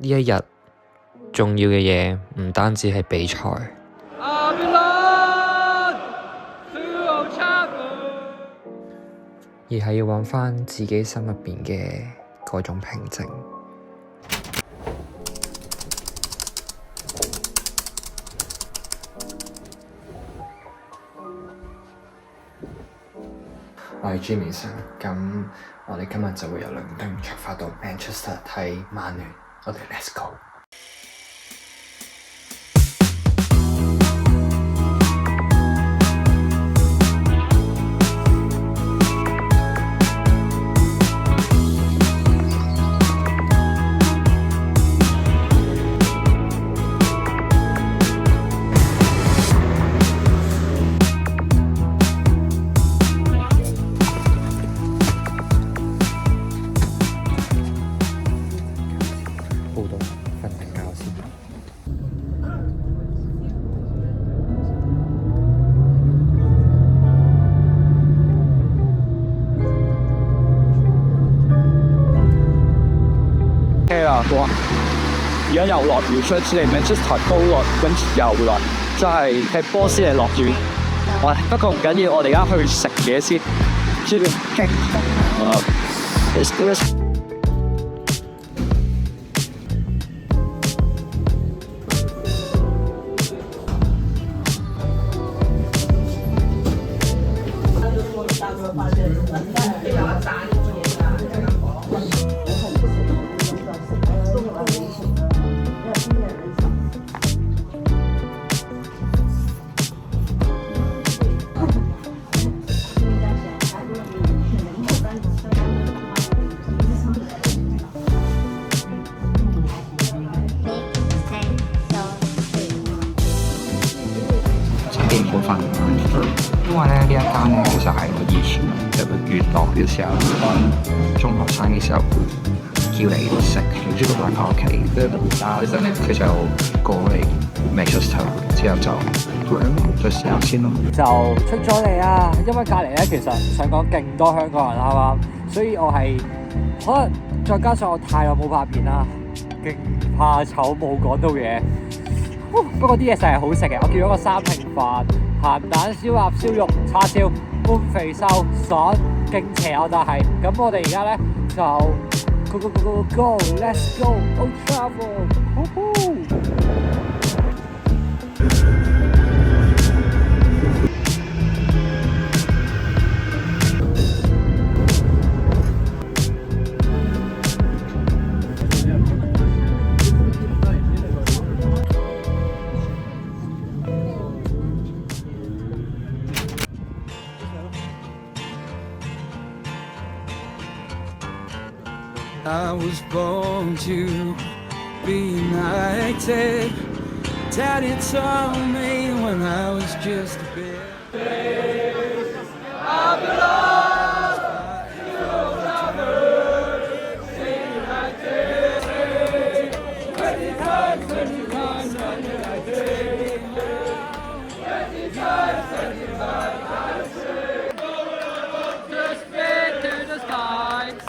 呢一日重要嘅嘢唔單止係比賽，而係要揾返自己心入邊嘅嗰種平靜。我係 Jimmy Sir， 咁我哋今日就會由倫敦出發到 Manchester 睇曼聯，我哋 Let's go！而家又落雨，出嚟 Manchester 都落，跟住又落，真係踢波先係落雨。不過唔緊要，我哋而家去食嘢先。因為呢一間咧，其實係我以前入去娛樂嘅時候，中學生嘅時候叫你食，然之後帶翻屋企。佢就過嚟 Manchester 之後就試下先咯。就出咗嚟啦，因為隔離咧其實想講勁多香港人啱啱，所以我係可能再加上我太耐冇拍片啦，勁怕醜冇講到嘢。不過啲嘢實係好食嘅，我叫咗個三拼飯。鹹蛋、燒鴨、燒肉、叉燒，半肥瘦爽，勁邪我就係。咁我哋而家咧就 go，let's go，oh travel，I was born to be united. Daddy told me when I was just a baby. I belong to another. Stay united. 20 times, 20 times, 20 united. 20 times, 25 times. Just spit to the skies.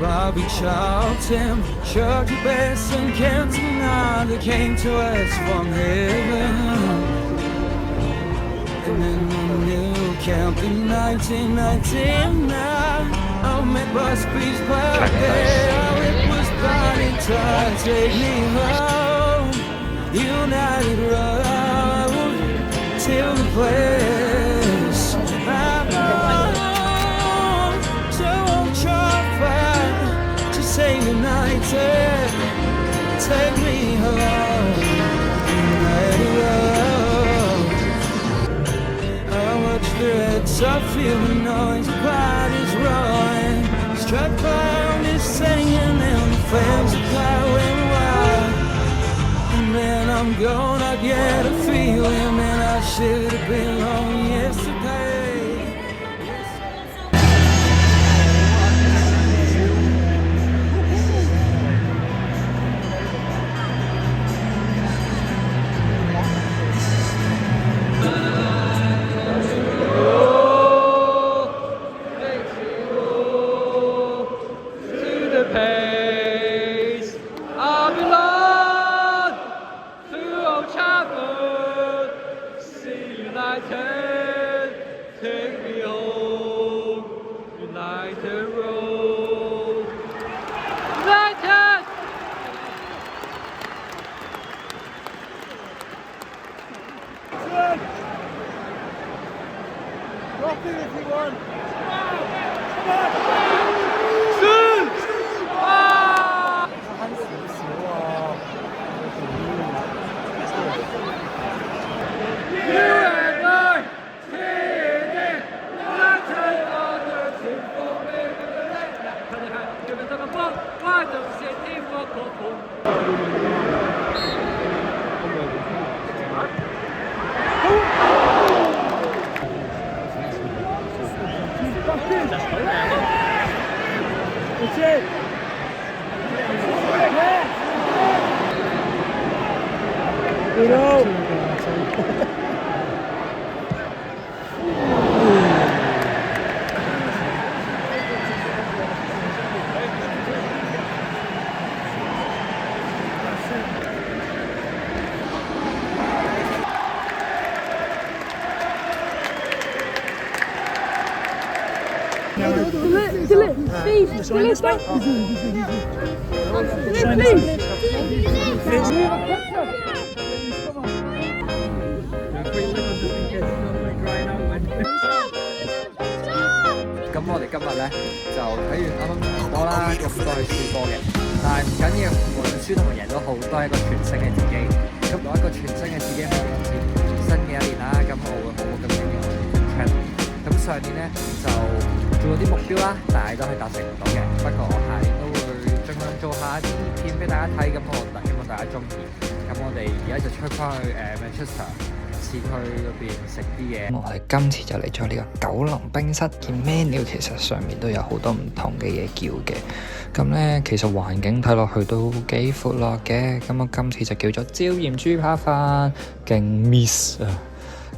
Bobby Charlton, Shuggy Bass and Cantonada came to us from heaven. And then the new camp in 1999, I met Busby's birthday. It was party time, take me home. United Road till the place I belong. So won't try to say united. Take me home. United Road. I watch the red top, feel the noise, the party's rolling. Struck clown is singing and the flames are glowing wild. And then I'm gonna get a feeling that I should have been home yesterday. Old Trafford, see United, take me home, United Road, United!咁我哋今日咧就睇完啱啱場波啦，咁都係輸波嘅，但係唔緊要，無論輸同埋贏都好，都係一個全新嘅自己。咁攞一個全新嘅自己去迎接新嘅一年啦。咁我會好好咁樣嘅我哋嘅 channel。咁上年咧就做咗啲目標啦，但係都係達成唔到嘅。不過我下年都會盡量做下啲片俾大家睇，咁我希望大家中意。咁我哋而家就出翻去Manchester市區嗰邊食啲嘢。我哋今次就嚟咗呢個九龍冰室嘅 menu， 其實上面都有好多唔同嘅嘢叫嘅。咁呢，其實環境睇落去都幾闊落嘅。咁我今次就叫咗椒鹽豬扒飯，勁 miss 啊！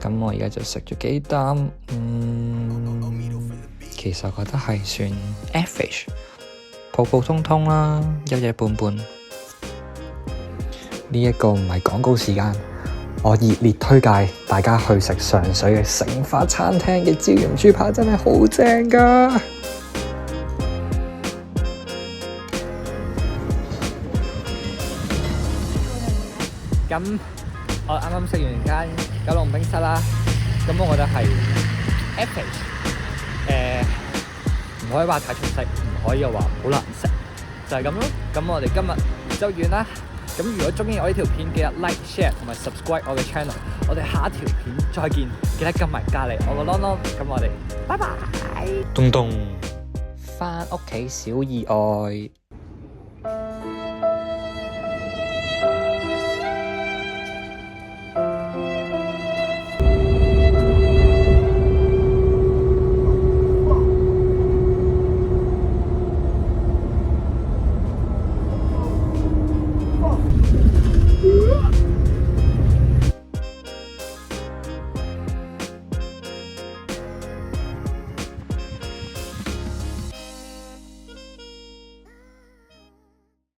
咁我而家就食咗幾啖，其實我覺得係算 average， 普普通通啦，一一般般。呢一個唔係廣告時間。我熱烈推介大家去食上水嘅成發餐廳嘅椒鹽豬扒，真係好正㗎！咁我啱啱食完間九龍冰室啦，咁我覺得係 average， 唔可以話太出色，唔可以又話好難食，就係咁咯。咁我哋今日就完啦。咁如果中意我呢條片，記得 like、share 同埋 subscribe 我嘅 channel。我哋下一條片再見，記得撳埋隔離我個 long。咁我哋拜拜。東東，返屋企小意外。